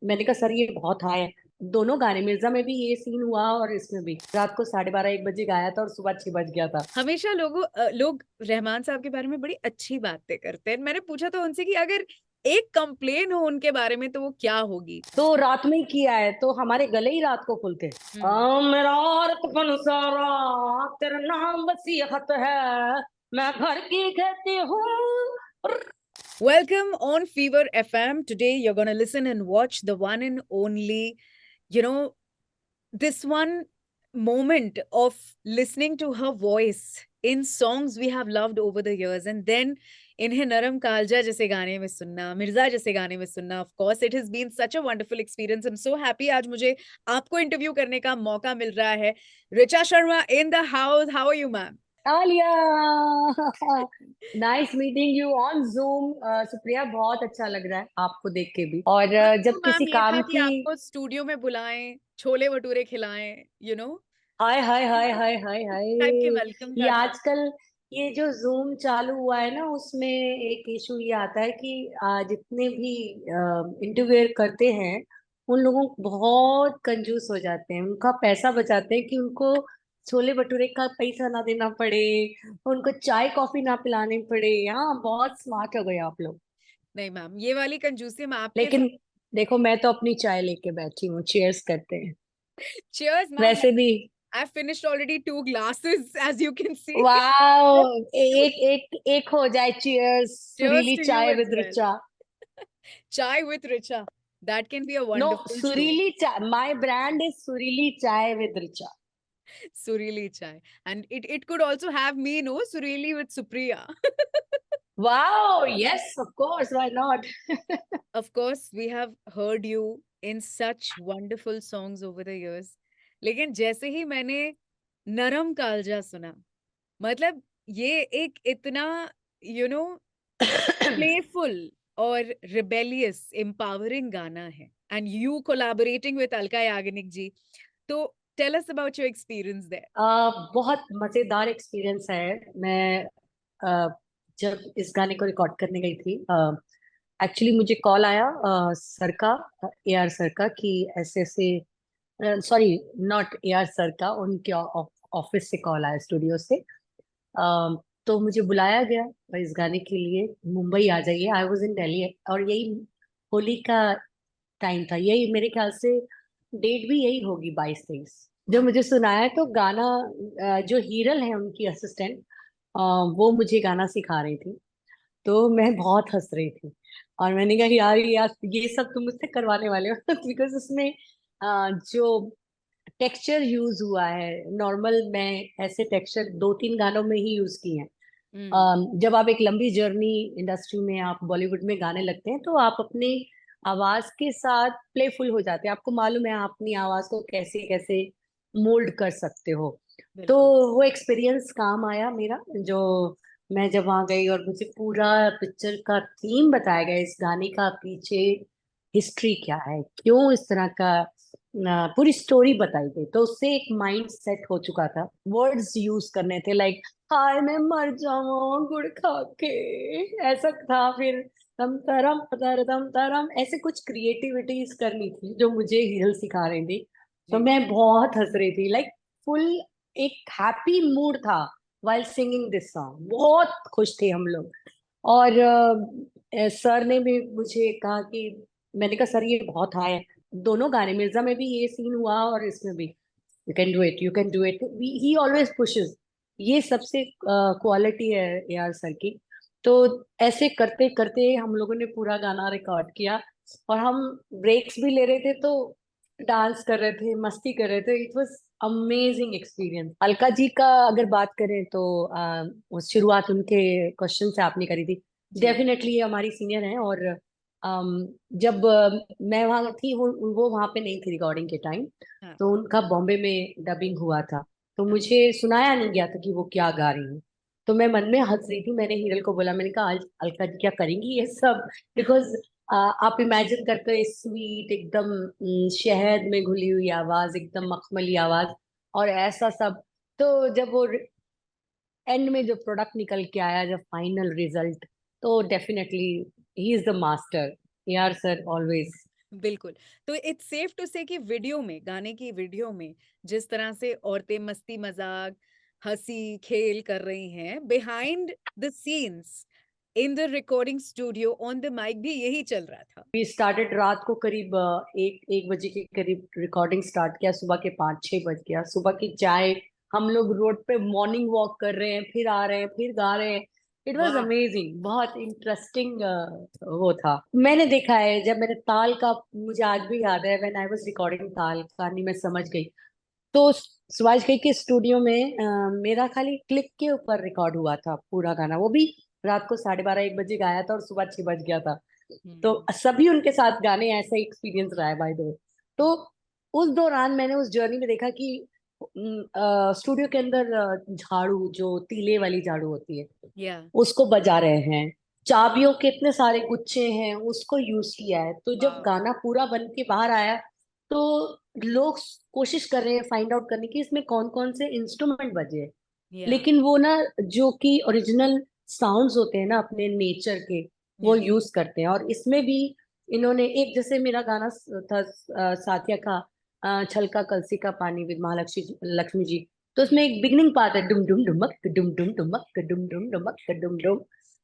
मैंने कहा सर ये बहुत हाई है। दोनों गाने मिर्जा में भी ये सीन हुआ और इसमें भी रात को 12:30-1 बजे गाया था और सुबह 6 बज गया था। हमेशा लोग रहमान साहब के बारे में बड़ी अच्छी बातें करते हैं। मैंने पूछा तो उनसे कि अगर एक कंप्लेन हो उनके बारे में तो वो क्या होगी? तो रात में ही किया है तो हमारे गले ही रात को खुलते हैं। हम्म। मेरा औरत फनसारा तेरा नाम वसीयत है, मैं घर की कहती हूँ। Welcome on Fever FM. Today you're going to listen and watch the one and only, you know, this one moment of listening to her voice in songs we have loved over the years, and then इन्हें नरम कालजा जैसे गाने में सुनना, मिर्जा जैसे गाने में सुनना. Of course it has been such a wonderful experience. I'm so happy आज मुझे आपको इंटरव्यू करने का मौका मिल रहा है. Richa Sharma in the house. How are you, ma'am? Alia, nice meeting you on zoom. Supriya, बहुत अच्छा लग रहा है आपको देख के भी। और मन तो जब मैम किसी ये था काम कि की आपको स्टूडियो में बुलाएं, छोले भटूरे खिलाएं, हाय हाय हाय हाय हाय हाय, टाइप के वेलकम ये का था. आजकल ये जो जूम चालू हुआ है ना उसमें एक इशू ये आता है कि जितने भी इंटरव्यू करते हैं उन लोगों को बहुत कंजूस हो जाते हैं, उनका पैसा बचाते हैं कि उनको छोले भटूरे का पैसा ना देना पड़े, उनको चाय कॉफी ना पिलाने पड़े। हाँ, बहुत स्मार्ट हो गए आप लोग। नहीं मैम, ये वाली कंजूसी मैं आपके साथ. लेकिन देखो, मैं तो अपनी चाय लेके बैठी हूँ, चीयर्स करते हैं। Cheers ma'am. वैसे भी I finished already 2 glasses, as you can see. वाह, एक एक एक हो जाए, cheers, Cheers Surili to you chai as with well. Richa. Chai with Richa. That can be a no, wonderful show. Surili chai, my brand is Surili chai with Richa. Surili Chai. And it could also have me, no? Surili with Supriya. Wow, yes of course, why not. Of course, we have heard you in such wonderful songs over the years. लेकिन जैसे ही मैंने नरम कालजा सुना, मतलब ये एक इतना you know playful और रिबेलियस एम्पावरिंग गाना है, and you collaborating with Alka Yagnik ji. तो tell us about your experience there. बहुत मजेदार एक्सपीरियंस है। मैं जब इस गाने को रिकॉर्ड करने गई थी, एक्चुअली मुझे कॉल आया सर का, AR सर का, कि ऐसे ऐसे, सॉरी, नॉट AR सर का, उनके ऑफिस से कॉल आया, स्टूडियो से। तो मुझे बुलाया गया इस गाने के लिए, मुंबई आ जाइए। आई वॉज इन दिल्ली और यही होली का टाइम था, यही मेरे ख्याल से डेट भी यही होगी, 22-23। जब मुझे सुनाया तो गाना, जो हीरल है उनकी असिस्टेंट, वो मुझे गाना सिखा रही थी। तो मैं बहुत हंस रही थी और मैंने कहा यार यार ये सब तुम मुझसे करवाने वाले हो। बिकॉज उसमें जो टेक्सचर यूज हुआ है, नॉर्मल मैं ऐसे टेक्सचर 2-3 गानों में ही यूज किए हैं। जब आप एक लंबी जर्नी इंडस्ट्री में, आप बॉलीवुड में गाने लगते हैं तो आप अपनी आवाज के साथ प्लेफुल हो जाते हैं। आपको मालूम है आप अपनी आवाज को कैसे कैसे मोल्ड कर सकते हो। तो बिल्कुल. वो एक्सपीरियंस काम आया मेरा। जो मैं जब वहां गई और मुझे पूरा पिक्चर का थीम बताया गया, इस गाने का पीछे हिस्ट्री क्या है, क्यों इस तरह का, पूरी स्टोरी बताई गई, तो उससे एक माइंड सेट हो चुका था। वर्ड्स यूज करने थे, लाइक हाय मैं मर जाऊं गुड़ खा के, ऐसा था। फिर तम तरम तरम तरम, ऐसे कुछ क्रिएटिविटीज करनी थी जो मुझे हीरल सिखा रही थी। तो जी. मैं बहुत हंस रही थी, लाइक फुल एक हैप्पी मूड था वाइल सिंगिंग दिस सॉन्ग। बहुत खुश थे हम लोग। और सर ने भी मुझे कहा कि, मैंने कहा सर ये बहुत हाई है। दोनों गाने, मिर्जा में भी ये सीन हुआ और इसमें भी, you can do it, you can do it, he always pushes. ये सबसे क्वालिटी है AR सर की। तो ऐसे करते करते हम लोगों ने पूरा गाना रिकॉर्ड किया और हम ब्रेक्स भी ले रहे थे तो डांस कर रहे थे, मस्ती कर रहे थे। It was amazing experience. Alka ji का अगर बात करें तो वो शुरुआत उनके क्वेश्चन से आपने करी थी। जी. डेफिनेटली ये हमारी सीनियर हैं और जब मैं वहां थी, वो वहां पे नहीं थी रिकॉर्डिंग के टाइम। हाँ. तो उनका बॉम्बे में डबिंग हुआ था, तो हाँ. मुझे सुनाया नहीं गया था कि वो क्या गा रही हैं। तो मैं मन में हंस रही थी। मैंने हीरल को बोला, मैंने कहा अलका जी क्या करेंगी ये सब, बिकॉज आप इमेजिन करते हो स्वीट एकदम, शहद में घुली हुई आवाज, एकदम मखमली आवाज और ऐसा सब। तो जब वो एंड में जो प्रोडक्ट निकल के आया, जब फाइनल रिजल्ट, तो definitely he is the master. यार सर ऑलवेज बिल्कुल। तो इट्स सेफ टू से कि वीडियो में, गाने की वीडियो में जिस तरह से औरतें मस्ती मजाक, हंसी खेल कर रही हैं, behind the scenes in the recording studio on the mic भी यही चल रहा था। वी स्टार्टेड रात को करीब 1 बजे के करीब रिकॉर्डिंग स्टार्ट किया, सुबह के 5-6 बज गया। सुबह की चाय, हम लोग रोड पे मॉर्निंग वॉक कर रहे हैं, फिर आ रहे हैं, फिर गा रहे हैं। इट वॉज वाह। अमेजिंग, बहुत इंटरेस्टिंग वो था। मैंने देखा है जब मैंने ताल का, मुझे आज भी याद है व्हेन आई वाज रिकॉर्डिंग ताल, कहानी मैं समझ गई। तो सुभाष घई के स्टूडियो में मेरा खाली क्लिक के ऊपर रिकॉर्ड हुआ था पूरा गाना, वो भी रात को 12:30-1 बजे गाया था और सुबह 6 बज गया था। तो हम्म। सभी उनके साथ गाने, ऐसा एक्सपीरियंस रहा है बाय द वे। तो उस दौरान मैंने उस जर्नी में देखा कि स्टूडियो के अंदर झाड़ू, जो तीले वाली झाड़ू होती है, या उसको बजा रहे हैं। चाबियों के इतने सारे गुच्छे हैं, उसको यूज किया है। तो जब वाह। गाना पूरा बन के बाहर आया, तो लोग कोशिश कर रहे हैं फाइंड आउट करने की इसमें कौन कौन से इंस्ट्रूमेंट बजे हैं। या लेकिन वो ना, जो कि ओरिजिनल साउंड्स होते हैं ना अपने नेचर के, वो या यूज करते हैं। और इसमें भी इन्होंने एक, जैसे मेरा गाना था साथिया का, छलका कलसी का पानी विद महालक्ष्मी लक्ष्मी जी। तो उसमें एक बिगनिंग पार्ट है, डुम डुम डुमक डुम डुम डुमक डुम डुम डुमक डुम डुम।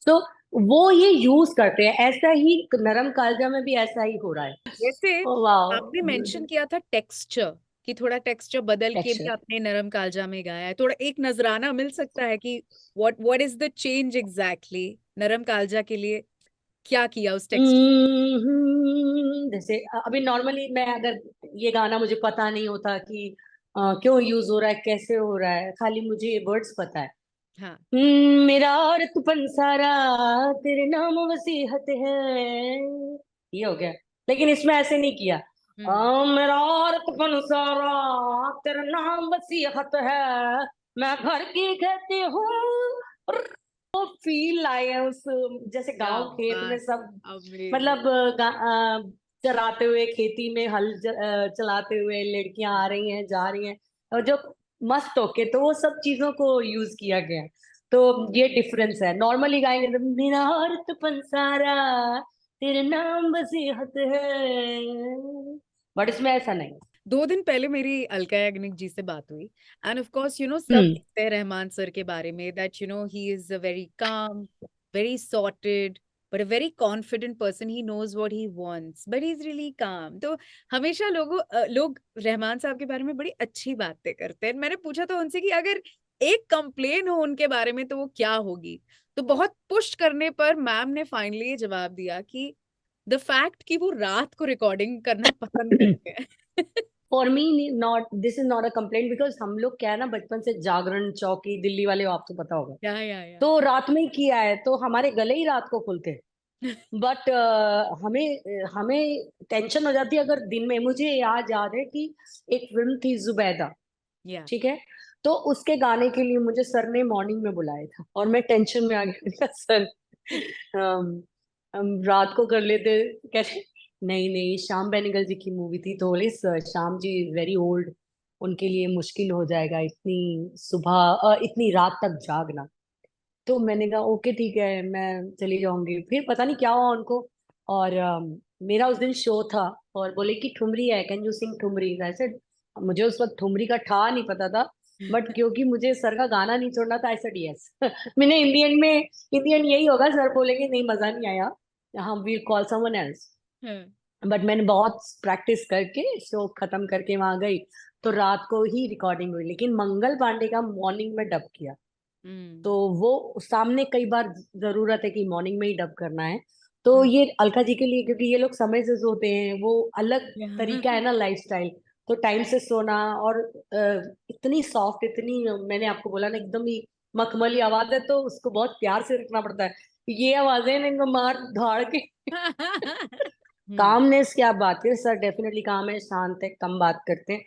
तो वो ये यूज करते हैं। ऐसा ही नरम कालजा में भी ऐसा ही हो रहा है। जैसे वाह, आपने मेंशन किया था टेक्सचर, कि थोड़ा टेक्सचर बदल के भी टेक्सचर। आपने नरम कालजा में गाया है, थोड़ा एक नजराना मिल सकता है कि what is the change exactly नरम कालजा के लिए, क्या किया उस टेक्सचर। जैसे अभी नॉर्मली मैं अगर ये गाना मुझे पता नहीं होता कि क्यों यूज हो रहा है, कैसे हो रहा है, खाली मुझे ये वर्ड्स पता है। हाँ। मेरा औरतपन सारा तेरे नाम वसीहत है, ये हो गया। लेकिन इसमें ऐसे नहीं किया। हम्म। मेरा औरतपन सारा तेरा नाम वसीहत है, मैं घर की कहती हूँ। वो फील आए हैं उस, जैसे क्या गांव खेत में बात। सब, अमेजिंग। मतलब चराते हुए, खेती में हल चलाते हुए लड़कियां आ रही हैं, जा रही हैं, और जो मस्त होके, तो वो सब चीजों को यूज किया गया है। तो ये डिफरेंस है। नॉर्मली गाएंगे तो मेरा औरत पंसारा तेरे नाम वसीहत है, बट इसमें ऐसा नहीं। 2 दिन पहले मेरी अलका याग्निक जी से बात हुई, एंड ऑफ कोर्स सब हम्म। कहते हैं रहमान सर के बारे में that he is a very calm, very sorted, but a very confident person. He knows what he wants, but he's really calm. तो हमेशा लोग रहमान साहब के बारे में बड़ी अच्छी बातें करते हैं। मैंने पूछा तो उनसे कि अगर एक कंप्लेन हो उनके बारे में तो वो क्या होगी। तो बहुत पुश करने पर मैम ने फाइनली ये जवाब दिया कि द फैक्ट कि वो रात को रिकॉर्डिंग करना पसंद करते हैं। For me not, this is not a complaint, because हम लोग क्या है ना, बचपन से जागरण चौकी, दिल्ली वाले हो, आपको पता होगा, या तो रात में ही किया है, तो हमारे गले ही रात को खुलते हैं। बट हमें हमें टेंशन हो जाती है अगर दिन में। मुझे आज याद है कि एक फिल्म थी जुबैदा, या ठीक है, तो उसके गाने के लिए मुझे सर ने मॉर्निंग में बुलाया था, और मैं टेंशन में आ गया सर, हम रात को कर लेते, कहते नहीं नहीं, श्याम बेनेगल जी की मूवी थी, तो बोले "sir, Shyam ji very old, उनके लिए मुश्किल हो जाएगा इतनी सुबह, इतनी रात तक जागना"। तो मैंने कहा ओके ठीक है, मैं चली जाऊंगी। फिर पता नहीं क्या हुआ उनको, और मेरा उस दिन शो था, और बोले कि ठुमरी है, कैन यू सिंग ठुमरी, ऐसे। मुझे उस वक्त ठुमरी का ठा नहीं पता था, बट क्योंकि मुझे सर का गाना नहीं छोड़ना था, ऐसा यस। मैंने इंडियन में, इंडियन यही होगा, सर बोलेंगे नहीं मजा नहीं आया, हम we'll call someone else. But मैंने बहुत प्रैक्टिस करके शो खत्म करके वहां गई, तो रात को ही रिकॉर्डिंग हुई, लेकिन मंगल पांडे का मॉर्निंग में डब किया। तो वो सामने कई बार जरूरत है कि मॉर्निंग में ही डब करना है, तो ये अलका जी के लिए, क्योंकि ये लोग समय से सोते हैं, वो अलग तरीका है ना लाइफस्टाइल। तो टाइम से सोना, और इतनी सॉफ्ट, इतनी, मैंने आपको बोला ना, एकदम ही मखमली आवाज है, तो उसको बहुत प्यार से रखना पड़ता है। ये आवाजें ना, इनको मार धाड़ के। कामनेस की आप बात करें, सर डेफिनेटली काम है, शांत है, कम बात करते हैं।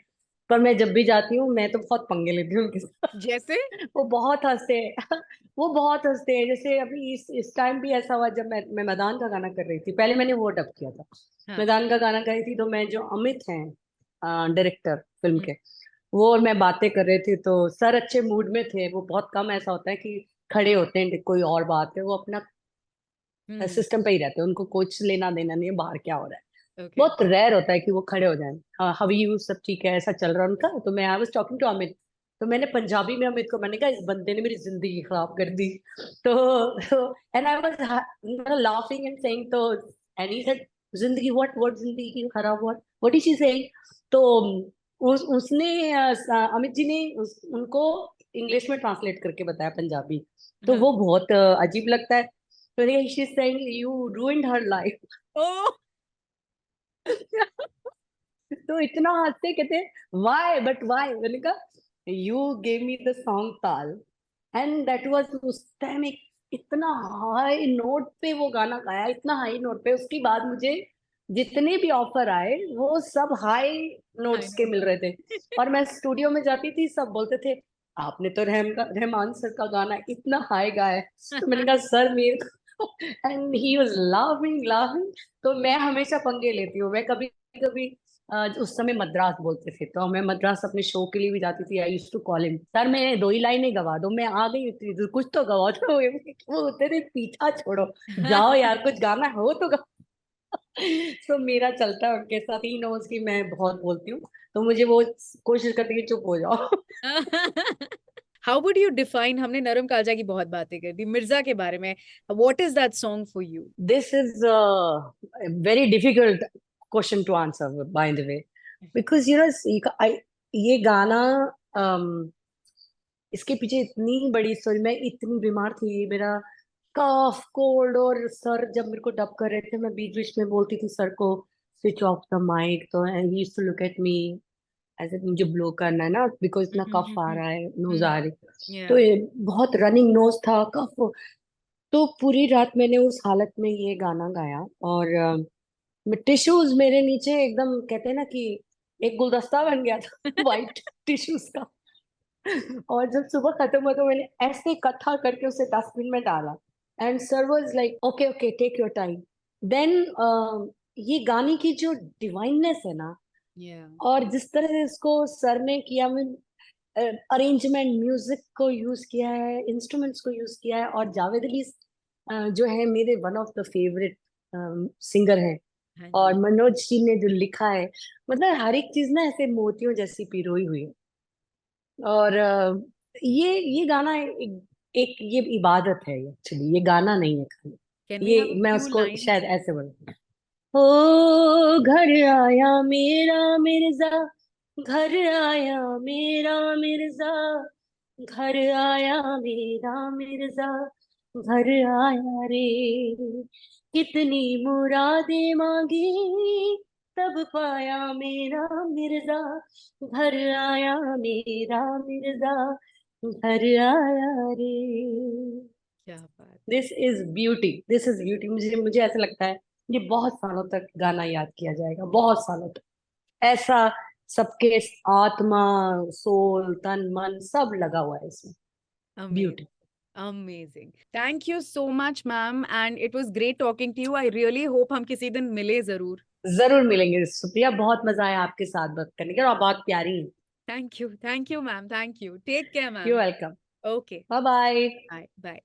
पर मैं जब भी जाती हूँ, मैं तो बहुत पंगे लेती हूँ उनके साथ। जैसे वो बहुत हंसते हैं। वो बहुत हंसते हैं। जैसे अभी इस टाइम भी ऐसा हुआ, जब मैं मैदान का गाना कर रही थी, पहले मैंने वो डब किया था। हाँ। मैदान का गाना कर रही थी, तो मैं, जो अमित हैं डायरेक्टर फिल्म हम्म। के, वो और मैं बातें कर रहे थे, तो सर अच्छे मूड में थे। वो बहुत कम ऐसा होता है कि खड़े होते हैं कोई और बात है, वो अपना हम्म। सिस्टम पे ही रहते हैं, उनको कुछ लेना देना नहीं है बाहर क्या हो रहा है। Okay. बहुत रेयर होता है कि वो खड़े हो जाएं। हाँ, हाउ यू, सब ठीक है, ऐसा चल रहा है उनका। तो मैं I was talking to Amit, तो मैंने पंजाबी में अमित को मैंने कहा, इस बंदे ने मेरी जिंदगी खराब कर दी। तो and I was laughing and saying, तो एंड ही सेड, जिंदगी व्हाट जिंदगी खराब, व्हाट इज शी सेइंग। तो उसने अमित जी ने उनको इंग्लिश में ट्रांसलेट करके बताया पंजाबी। तो हाँ. वो बहुत अजीब लगता है। तो she is saying you ruined her life. Oh. तो इतना हंसते, कहते वाई, बट वाई, मैंने कहा you gave me the song ताल, एंड दैट वाज उस टाइम एक इतना हाई नोट पे वो गाना गाया, इतना हाई नोट पे। उसके बाद मुझे जितने भी ऑफर आए वो सब हाई I नोट्स के know. मिल रहे थे। और मैं स्टूडियो में जाती थी, सब बोलते थे आपने तो रहमान सर का गाना इतना हाई गाया है। तो मैंने कहा सर मेरे and he was laughing laughing. तो मैं हमेशा पंगे लेती हूँ। मैं कभी कभी उस समय मद्रास बोलते थे, तो मैं मद्रास अपने शो के लिए भी जाती थी। I used to call him, sir मैं 2 ही लाइनें गवा दो, मैं आ गई थी, तो कुछ तो गवा दो। वो होते थे पीछा छोड़ो, जाओ यार कुछ गाना हो तो गा। तो मेरा चलता है उनके साथ। ही नोज की मैं बहुत बोलती हूँ, तो मुझे वो कोशिश करती है कि चुप हो जाओ। How would you define, हमने नरम कालजा की बहुत बातें कर दी, मिर्जा के बारे में, what is that song for you? This is very difficult question to answer by the way, because you know ये गाना, इसके पीछे इतनी बड़ी स्टोरी। मैं इतनी बीमार थी, मेरा कफ कोल्ड, और सर जब मेरे को डब कर रहे थे, मैं बीच बीच में बोलती थी सर को स्विच ऑफ द माइक, तो he used to look at me ऐसे, मुझे ब्लो करना है ना, बिकॉज इतना कफ आ रहा है, नोज आ रही। तो Yeah. ये बहुत रनिंग नोज था, कफ। तो पूरी रात मैंने उस हालत में ये गाना गाया, और टिश्यूज मेरे नीचे एकदम, कहते हैं ना कि एक गुलदस्ता बन गया था वाइट टिश्यूज का। और जब सुबह खत्म हुआ, तो मैंने ऐसे इकट्ठा करके उसे डस्टबिन में डाला। And sir was like okay okay take your time. Then ये गाने की जो डिवाइननेस है ना, Yeah. और जिस तरह से इसको सर ने किया, मैं अरेंजमेंट, म्यूजिक को यूज किया है, इंस्ट्रूमेंट्स को यूज किया है। और जावेद अली जो है मेरे one of the favourite singer हैं। हाँ और जी. मनोज जी ने जो लिखा है, मतलब हर एक चीज ना ऐसे मोतियों जैसी पिरोई हुई है। और ये गाना एक ये इबादत है एक्चुअली, ये गाना नहीं है खाली। Can we ये have a मैं few उसको lines? शायद ऐसे बोलूं, ओ घर आया मेरा मिर्जा, घर आया मेरा मिर्जा, घर आया मेरा मिर्जा, घर आया रे, कितनी मुरादें मांगी तब पाया मेरा मिर्जा, घर आया मेरा मिर्जा, घर आया रे। क्या बात है. This is beauty, this is beauty. मुझे मुझे ऐसा लगता है ये बहुत सालों तक गाना याद किया जाएगा, बहुत सालों तक। ऐसा सबके आत्मा, सोल, तन मन सब लगा हुआ है इसमें। Amazing. Beauty. Amazing. Thank you so much, ma'am. And it was great talking to you. I really hope हम किसी दिन मिले जरूर. जरूर मिलेंगे सुप्रिया, बहुत मजा आया आपके साथ बात करने का, और आप बहुत प्यारी हैं। Thank you. Thank you, ma'am. Thank you. Take care, you ma'am. Welcome. Okay. Bye bye. Bye. Bye.